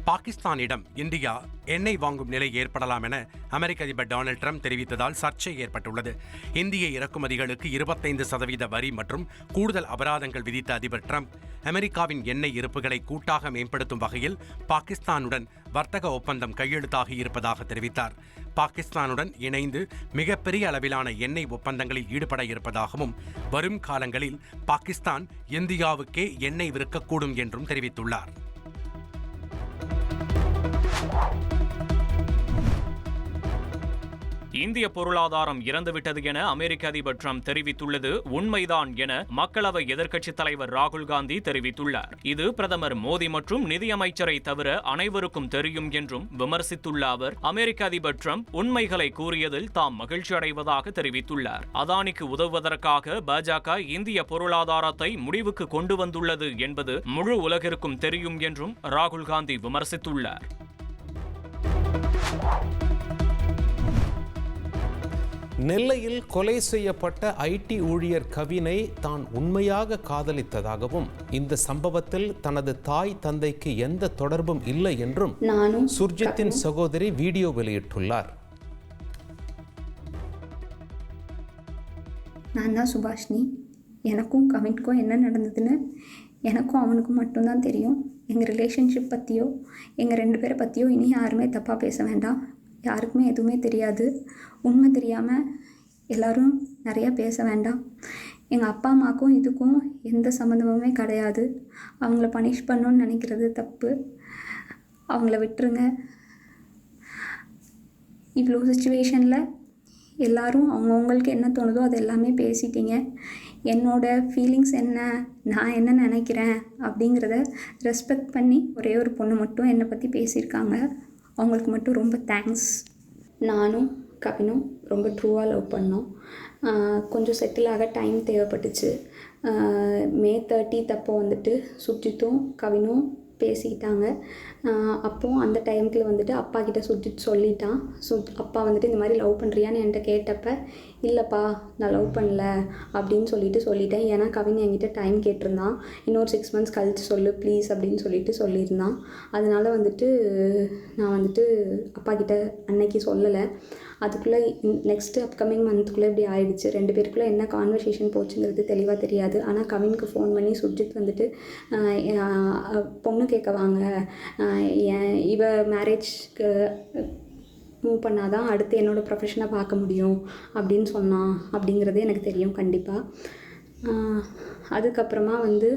பாகிஸ்தானிடம் India எண்ணெய் வாங்கும் நிலை ஏற்படலாம் என அமெரிக்க அதிபர் டொனால்ட் ட்ரம்ப் தெரிவித்ததால் சர்ச்சை ஏற்பட்டுள்ளது. இந்திய இறக்குமதிகளுக்கு 25% வரி மற்றும் கூடுதல் அபராதங்கள் விதித்த அதிபர் ட்ரம்ப் அமெரிக்காவின் எண்ணெய் இருப்புகளை கூட்டாக மேம்படுத்தும் வகையில் பாகிஸ்தானுடன் வர்த்தக ஒப்பந்தம் கையெழுத்தாகி இருப்பதாக தெரிவித்தார். பாகிஸ்தானுடன் இணைந்து மிகப்பெரிய அளவிலான எண்ணெய் ஒப்பந்தங்களில் ஈடுபட இருப்பதாகவும் வரும் காலங்களில் பாகிஸ்தான் இந்தியாவுக்கே எண்ணெய் விற்கக்கூடும் என்றும் தெரிவித்துள்ளார். இந்திய பொருளாதாரம் இறந்துவிட்டது என அமெரிக்க அதிபர் ட்ரம்ப் தெரிவித்துள்ளது உண்மைதான் என மக்களவை எதிர்க்கட்சித் தலைவர் ராகுல் காந்தி தெரிவித்துள்ளார். இது பிரதமர் மோடி மற்றும் நிதியமைச்சரை தவிர அனைவருக்கும் தெரியும் என்றும் விமர்சித்துள்ள அவர், அமெரிக்க அதிபர் ட்ரம்ப் உண்மைகளை கூறியதில் தாம் மகிழ்ச்சி அடைவதாக தெரிவித்துள்ளார். அதானிக்கு உதவுவதற்காக பாஜக இந்திய பொருளாதாரத்தை முடிவுக்கு கொண்டு வந்துள்ளது என்பது முழு உலகிற்கும் தெரியும் என்றும் ராகுல் காந்தி விமர்சித்துள்ளார். நெல்லையில் கொலை செய்யப்பட்ட ஐடி ஊழியர் கவினை தான் உண்மையாக காதலித்ததாகவும் இந்த சம்பவத்தில் தனது தாய் தந்தைக்கு எந்த தொடர்பும் இல்லை என்றும் சுர்ஜித்தின் சகோதரி வீடியோ வெளியிட்டுள்ளார். நான் தான் சுபாஷினி. எனக்கும் கவினுக்கும் என்ன நடந்ததுன்னு எனக்கும் அவனுக்கும் மட்டும்தான் தெரியும். எங்கள் ரிலேஷன்ஷிப் பற்றியோ எங்கள் 2 பேரை பற்றியோ இனி யாருமே தப்பாக பேச வேண்டாம். யாருக்குமே எதுவுமே தெரியாது. உண்மை தெரியாமல் எல்லோரும் நிறையா பேச வேண்டாம். எங்கள் அப்பா அம்மாவுக்கும் இதுக்கும் எந்த சம்மந்தமுமே கிடையாது. அவங்கள பனிஷ் பண்ணணுன்னு நினைக்கிறது தப்பு. அவங்கள விட்டுருங்க. இவ்வளோ சுச்சுவேஷனில் எல்லோரும் அவங்கவுங்களுக்கு என்ன தோணுதோ அது எல்லாமே பேசிட்டீங்க. என்னோடய ஃபீலிங்ஸ் என்ன, நான் என்ன நினைக்கிறேன் அப்படிங்கிறத ரெஸ்பெக்ட் பண்ணி ஒரே ஒரு பொண்ணு மட்டும் என்னை பற்றி பேசியிருக்காங்க. அவங்களுக்கு மட்டும் ரொம்ப தேங்க்ஸ். நானும் கவினும் ரொம்ப ட்ரூவாக லவ் பண்ணோம். கொஞ்சம் செட்டில் ஆக டைம் தேவைப்பட்டுச்சு. May 30 அப்போ வந்துட்டு சுர்ஜித்தும் கவினும் பேசிக்கிட்டாங்க. அப்போது அந்த டைமுக்கு வந்துட்டு அப்பா கிட்ட சுர்ஜித் சொல்லிட்டான். அப்பா வந்துட்டு இந்த மாதிரி லவ் பண்ணுறியான்னு என்கிட்ட கேட்டப்ப, இல்லைப்பா நான் லவ் பண்ணல அப்படின்னு சொல்லிட்டேன். ஏன்னா கவின் என்கிட்ட டைம் கேட்டிருந்தான். இன்னொரு 6 months கழித்து சொல்லு ப்ளீஸ் அப்படின்னு சொல்லியிருந்தான். அதனால வந்துட்டு நான் வந்துட்டு அப்பா கிட்ட அன்னைக்கு சொல்லலை. அதுக்குள்ளே நெக்ஸ்ட்டு அப்கமிங் மந்த்துக்குள்ளே இப்படி ஆயிடுச்சு. 2 பேருக்குள்ளே என்ன கான்வர்சேஷன் போச்சுங்கிறது தெளிவாக தெரியாது. ஆனால் கவினுக்கு ஃபோன் பண்ணி சுர்ஜித் வந்துட்டு பொண்ணு கேட்க வாங்க, இவ மேரேஜ்க்கு மூவ் பண்ணாதான் அடுத்து என்னோடய ப்ரொஃபஷனை பார்க்க முடியும் அப்படின்னு சொன்னான் அப்படிங்கிறது எனக்கு தெரியும் கண்டிப்பாக. அதுக்கப்புறமா வந்து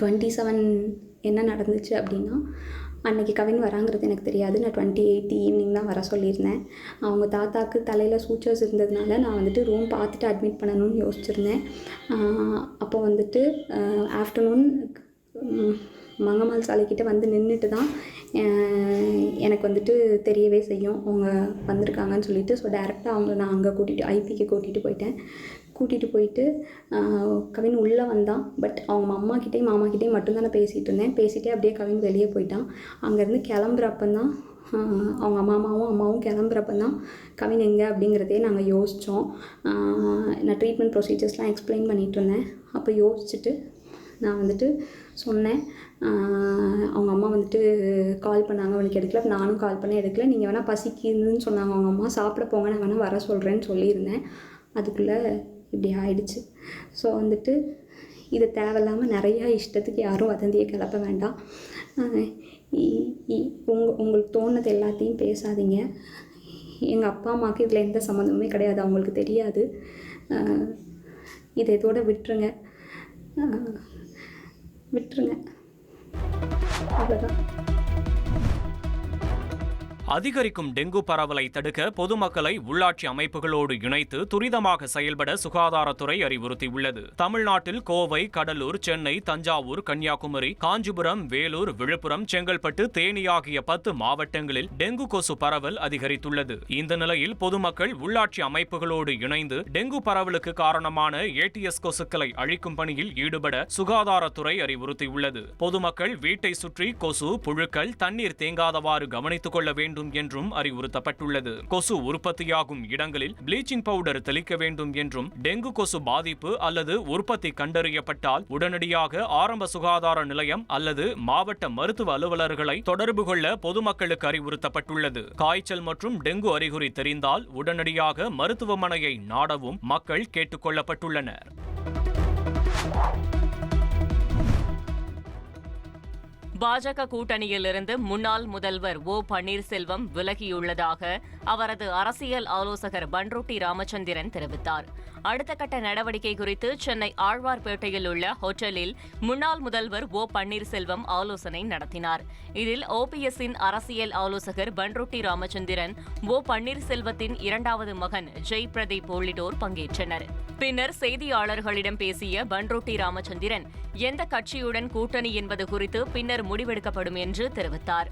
27 என்ன நடந்துச்சு அப்படின்னா, அன்றைக்கி கவின் வராங்கிறது எனக்கு தெரியாது. நான் 28 ஈவினிங் தான் வர சொல்லியிருந்தேன். அவங்க தாத்தாவுக்கு தலையில் சூச்சர்ஸ் இருந்ததுனால நான் வந்துட்டு ரூம் பார்த்துட்டு அட்மிட் பண்ணணும்னு யோசிச்சுருந்தேன். அப்போ வந்துட்டு ஆஃப்டர்நூன் மங்கம்மாள் சாலைக்கிட்ட வந்து நின்றுட்டு தான் எனக்கு வந்துட்டு தெரியவே செய்யும் அவங்க வந்திருக்காங்கன்னு சொல்லிட்டு. ஸோ டேரெக்டாக அவங்கள நான் அங்கே ஐபிக்கு கூட்டிகிட்டு போயிட்டு கவின் உள்ளே வந்தான். பட் அவங்க அம்மாக்கிட்டேயும் மாமாக்கிட்டேயும் மட்டும்தான் நான் பேசிகிட்டே அப்படியே கவின் வெளியே போயிட்டான். அங்கேருந்து கிளம்புறப்பந்தான் அவங்க அம்மாவும் கிளம்புறப்பந்தான் கவின் எங்கே அப்படிங்கிறதே நாங்கள் யோசித்தோம். நான் ட்ரீட்மெண்ட் ப்ரொசீஜர்ஸ்லாம் எக்ஸ்பிளைன் பண்ணிகிட்டு இருந்தேன். அப்போ யோசிச்சுட்டு நான் வந்துட்டு சொன்னேன். அவங்க அம்மா வந்துட்டு கால் பண்ணாங்க, அவனுக்கு எடுக்கல. நானும் கால் பண்ணி எடுக்கல. நீங்கள் வேணால் பசிக்குதுன்னு சொன்னாங்க அவங்க அம்மா, சாப்பிட போங்க, நான் வேணால் வர சொல்கிறேன்னு சொல்லியிருந்தேன். அதுக்குள்ளே இப்படி ஆயிடுச்சு. ஸோ வந்துட்டு இது தேவையில்லாமல் நிறையா இஷ்டத்துக்கு யாரும் வதந்தியை கிளப்ப வேண்டாம். உங்களுக்கு தோணுது எல்லாத்தையும் பேசாதீங்க. எங்கள் அப்பா அம்மாவுக்கு இதில் எந்த சம்மந்தமுமே கிடையாது. அவங்களுக்கு தெரியாது. இதை இதோட விட்டுருங்க. அவ்வளோதான். அதிகரிக்கும் டெங்கு பரவலை தடுக்க பொதுமக்களை உள்ளாட்சி அமைப்புகளோடு இணைத்து துரிதமாக செயல்பட சுகாதாரத்துறை அறிவுறுத்தியுள்ளது. தமிழ்நாட்டில் கோவை, கடலூர், சென்னை, தஞ்சாவூர், கன்னியாகுமரி, காஞ்சிபுரம், வேலூர், விழுப்புரம், செங்கல்பட்டு, தேனி ஆகிய 10 மாவட்டங்களில் டெங்கு கொசு பரவல் அதிகரித்துள்ளது. இந்த நிலையில் பொதுமக்கள் உள்ளாட்சி அமைப்புகளோடு இணைந்து டெங்கு பரவலுக்கு காரணமான ஏடிஎஸ் கொசுக்களை அழிக்கும் பணியில் ஈடுபட சுகாதாரத்துறை அறிவுறுத்தியுள்ளது. பொதுமக்கள் வீட்டை சுற்றி கொசு, புழுக்கள், தண்ணீர் தேங்காதவாறு கவனித்துக் கொள்ள வேண்டும் வேண்டும் என்றும் அறிவுறுத்தப்பட்டுள்ளது. கொசு உற்பத்தியாகும் இடங்களில் ப்ளீச்சிங் பவுடர் தெளிக்க வேண்டும் என்றும், டெங்கு கொசு பாதிப்பு அல்லது உற்பத்தி கண்டறியப்பட்டால் உடனடியாக ஆரம்ப சுகாதார நிலையம் அல்லது மாவட்ட மருத்துவ அலுவலர்களை தொடர்பு கொள்ள பொதுமக்களுக்கு அறிவுறுத்தப்பட்டுள்ளது. காய்ச்சல் மற்றும் டெங்கு அறிகுறி தெரிந்தால் உடனடியாக மருத்துவமனையை நாடவும் மக்கள் கேட்டுக் கொள்ளப்பட்டுள்ளனர். பாஜக கூட்டணியிலிருந்து முன்னாள் முதல்வர் ஓ பன்னீர்செல்வம் விலகியுள்ளதாக அவரது அரசியல் ஆலோசகர் பன்ருட்டி ராமச்சந்திரன் தெரிவித்தார். அடுத்த கட்ட நடவடிக்கை குறித்து சென்னை ஆழ்வார்பேட்டையில் உள்ள ஹோட்டலில் முன்னாள் முதல்வர் ஓ பன்னீர்செல்வம் ஆலோசனை நடத்தினார். இதில் ஓபிஎஸ்ஸின் அரசியல் ஆலோசகர் பன்ருட்டி ராமச்சந்திரன், ஓ பன்னீர்செல்வத்தின் இரண்டாவது மகன் ஜெய் பிரதீப் உள்ளிட்டோர் பங்கேற்றனர். பின்னர் செய்தியாளர்களிடம் பேசிய பன்ருட்டி ராமச்சந்திரன், எந்த கட்சியுடன் கூட்டணி என்பது குறித்து பின்னர் முடிவெடுக்கப்படும் என்று தெரிவித்தார்.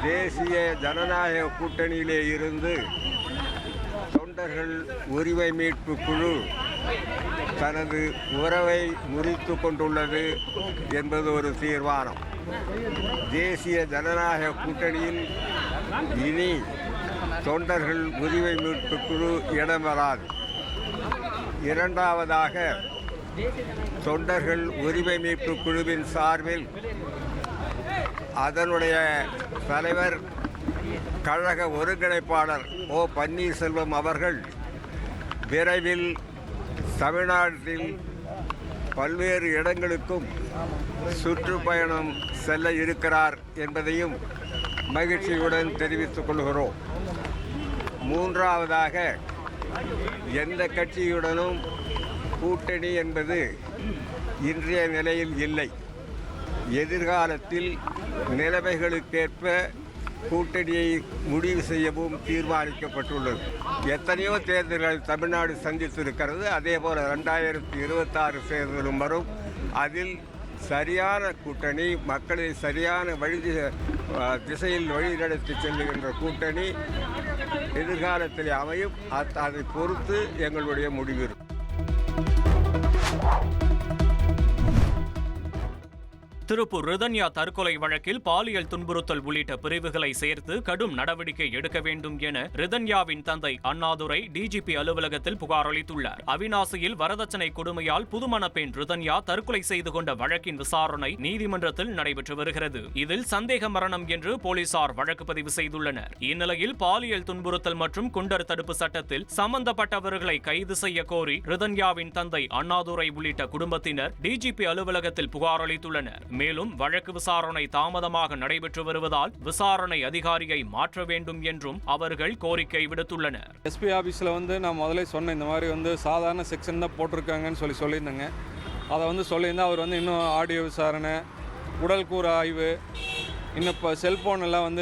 தேசிய ஜனநாயக கூட்டணியிலே இருந்து தொண்டர்கள் உரிமை மீட்பு குழு தனது உறவை முறித்து கொண்டுள்ளது என்பது ஒரு தீர்மானம். தேசிய ஜனநாயக கூட்டணியில் இனி தொண்டர்கள் உரிமை மீட்பு குழு இடம்பெறாது. இரண்டாவதாக, தொண்டர்கள் உரிமை மீட்பு குழுவின் சார்பில் அதனுடைய தலைவர் கழக ஒருங்கிணைப்பாளர் ஓ பன்னீர்செல்வம் அவர்கள் விரைவில் தமிழ்நாட்டில் பல்வேறு இடங்களுக்கும் சுற்றுப்பயணம் செல்ல இருக்கிறார் என்பதையும் மகிழ்ச்சியுடன் தெரிவித்துக் கொள்கிறோம். மூன்றாவதாக, எந்த கட்சியுடனும் கூட்டணி என்பது இன்றைய நிலையில் இல்லை. எதிர்காலத்தில் நிலைமைகளுக்கேற்ப கூட்டணியை முடிவு செய்யவும் தீர்மானிக்கப்பட்டுள்ளது. எத்தனையோ தேர்தல்கள் தமிழ்நாடு சந்தித்திருக்கிறது. அதேபோல் 2026 தேர்தலும் வரும். அதில் சரியான கூட்டணி, மக்களை சரியான திசையில் வழிநடத்தி செல்லுகின்ற கூட்டணி எதிர்காலத்தில் அமையும். அதை பொறுத்து எங்களுடைய முடிவு இருக்கும். திருப்பூர் ரிதன்யா தற்கொலை வழக்கில் பாலியல் துன்புறுத்தல் உள்ளிட்ட பிரிவுகளை சேர்த்து கடும் நடவடிக்கை எடுக்க வேண்டும் என ரிதன்யாவின் தந்தை அண்ணாதுரை டிஜிபி அலுவலகத்தில் புகார் அளித்துள்ளார். அவிநாசியில் வரதட்சணை கொடுமையால் புதுமண பெண் ரிதன்யா தற்கொலை செய்து கொண்ட வழக்கின் விசாரணை நீதிமன்றத்தில் நடைபெற்று வருகிறது. இதில் சந்தேக மரணம் என்று போலீசார் வழக்கு பதிவு செய்துள்ளனர். இந்நிலையில் பாலியல் துன்புறுத்தல் மற்றும் குண்டர் தடுப்பு சட்டத்தில் சம்பந்தப்பட்டவர்களை கைது செய்ய கோரி ரிதன்யாவின் தந்தை அண்ணாதுரை உள்ளிட்ட குடும்பத்தினர் டிஜிபி அலுவலகத்தில் புகார் அளித்துள்ளனர். மேலும் வழக்கு விசாரணை தாமதமாக நடைபெற்று வருவதால் விசாரணை அதிகாரியை மாற்ற வேண்டும் என்றும் அவர்கள் கோரிக்கை விடுத்துள்ளனர். எஸ்பி ஆஃபீஸில் நான் முதலே சொன்னேன், இந்த மாதிரி சாதாரண செக்ஷன் தான் போட்டிருக்காங்கன்னு சொல்லியிருந்தேங்க. அதை சொல்லியிருந்தா அவர் இன்னும் ஆடியோ விசாரணை, உடல் கூறு ஆய்வு, இன்னும் இப்போ செல்ஃபோன் எல்லாம்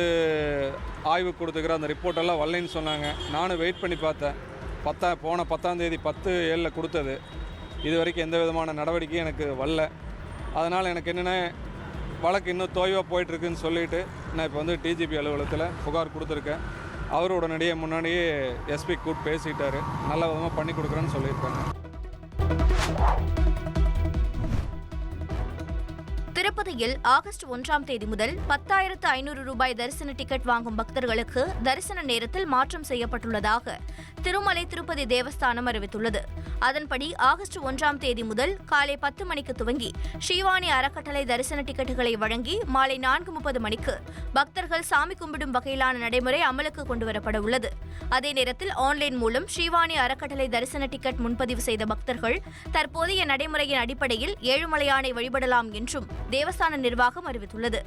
ஆய்வு கொடுத்துக்கிற அந்த ரிப்போர்ட்டெல்லாம் வரலைன்னு சொன்னாங்க. நானும் வெயிட் பண்ணி பார்த்தேன். போன 10ஆம் தேதி 10/7 கொடுத்தது. இது வரைக்கும் எந்த விதமான நடவடிக்கையும் எனக்கு வரல. அதனால் எனக்கு என்னென்ன வழக்கு இன்னும் தோய்வாக போயிட்டுருக்குன்னு சொல்லிவிட்டு நான் இப்போ டிஜிபி அலுவலகத்தில் புகார் கொடுத்துருக்கேன். அவர் உடனடியே முன்னாடியே எஸ்பி கூப்பிட்டு பேசிட்டார். நல்ல விதமாக பண்ணி கொடுக்குறேன்னு சொல்லியிருக்காங்க. திருப்பதியில் ஆகஸ்ட் 1ஆம் தேதி முதல் 10,500 ரூபாய் தரிசன டிக்கெட் வாங்கும் பக்தர்களுக்கு தரிசன நேரத்தில் மாற்றம் செய்யப்பட்டுள்ளதாக திருமலை திருப்பதி தேவஸ்தானம் அறிவித்துள்ளது. அதன்படி ஆகஸ்ட் 1ஆம் தேதி முதல் காலை 10 மணிக்கு துவங்கி ஸ்ரீவாணி அறக்கட்டளை தரிசன டிக்கெட்டுகளை வழங்கி மாலை 4:30 மணிக்கு பக்தர்கள் சாமி கும்பிடும் வகையிலான நடைமுறை அமலுக்கு கொண்டுவரப்பட உள்ளது. அதே நேரத்தில் ஆன்லைன் மூலம் ஸ்ரீவாணி அறக்கட்டளை தரிசன டிக்கெட் முன்பதிவு செய்த பக்தர்கள் தற்போதைய நடைமுறையின் அடிப்படையில் ஏழுமலையானை வழிபடலாம் என்றும் தேவஸ்தான நிர்வாகம் அறிவித்துள்ளது.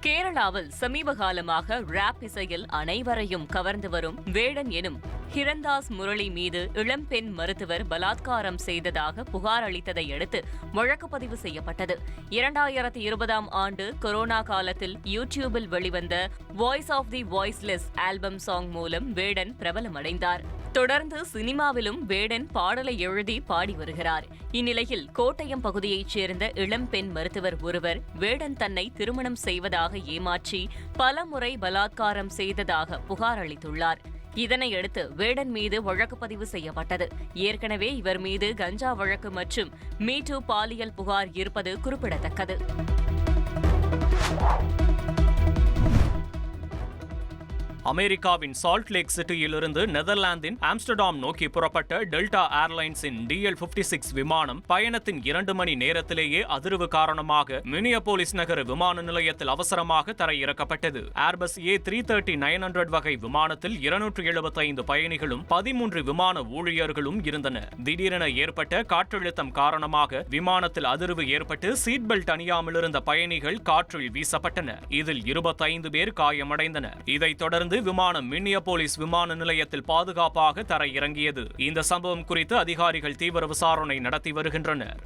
கேரளாவில் சமீப காலமாக ராப் இசையில் அனைவரையும் கவர்ந்து வரும் வேடன் எனும் ஹிரந்தாஸ் முரளி மீது இளம்பெண் மருத்துவர் பலாத்காரம் செய்ததாக புகார் அளித்ததை அடுத்து வழக்கு பதிவு செய்யப்பட்டது. 2020ஆம் ஆண்டு கொரோனா காலத்தில் யூடியூபில் வெளிவந்த voice of the voiceless album song மூலம் வேடன் பிரபலமடைந்தார். தொடர்ந்து சினிமாவிலும் வேடன் பாடலை எழுதி பாடி வருகிறார். இந்நிலையில் கோட்டயம் பகுதியைச் சேர்ந்த இளம்பெண் மருத்துவர் ஒருவர் வேடன் தன்னை திருமணம் செய்வதாக ஏமாற்றி பல முறை பலாத்காரம் செய்ததாக புகார் அளித்துள்ளார். இதனையடுத்து வேடன் மீது வழக்கு பதிவு செய்யப்பட்டது. ஏற்கனவே இவர் மீது கஞ்சா வழக்கு மற்றும் மீ டூ பாலியல் புகார் இருப்பது குறிப்பிடத்தக்கது. அமெரிக்காவின் சால்ட் லேக் சிட்டியிலிருந்து நெதர்லாந்தின் ஆம்ஸ்டர்டாம் நோக்கி புறப்பட்ட டெல்டா ஏர்லைன்ஸின் DL-56 விமானம் பயணத்தின் 2 மணி நேரத்திலேயே அதிர்வு காரணமாக மினியாபோலிஸ் நகர விமான நிலையத்தில் அவசரமாக தரையிறக்கப்பட்டது. ஏர்பஸ் A330-900 வகை விமானத்தில் 275 பயணிகளும் 13 விமான ஊழியர்களும் இருந்தனர். திடீரென ஏற்பட்ட காற்றழுத்தம் காரணமாக விமானத்தில் அதிர்வு ஏற்பட்டு சீட் பெல்ட் அணியாமல் இருந்த பயணிகள் காற்றில் வீசப்பட்டனர். இதில் 25 பேர் காயமடைந்தனர். இதைத் தொடர்ந்து விமானம் மினியாபோலிஸ் விமான நிலையத்தில் பாதுகாப்பாக தரையிறங்கியது. இந்த சம்பவம் குறித்து அதிகாரிகள் தீவிர விசாரணை நடத்தி வருகின்றனர்.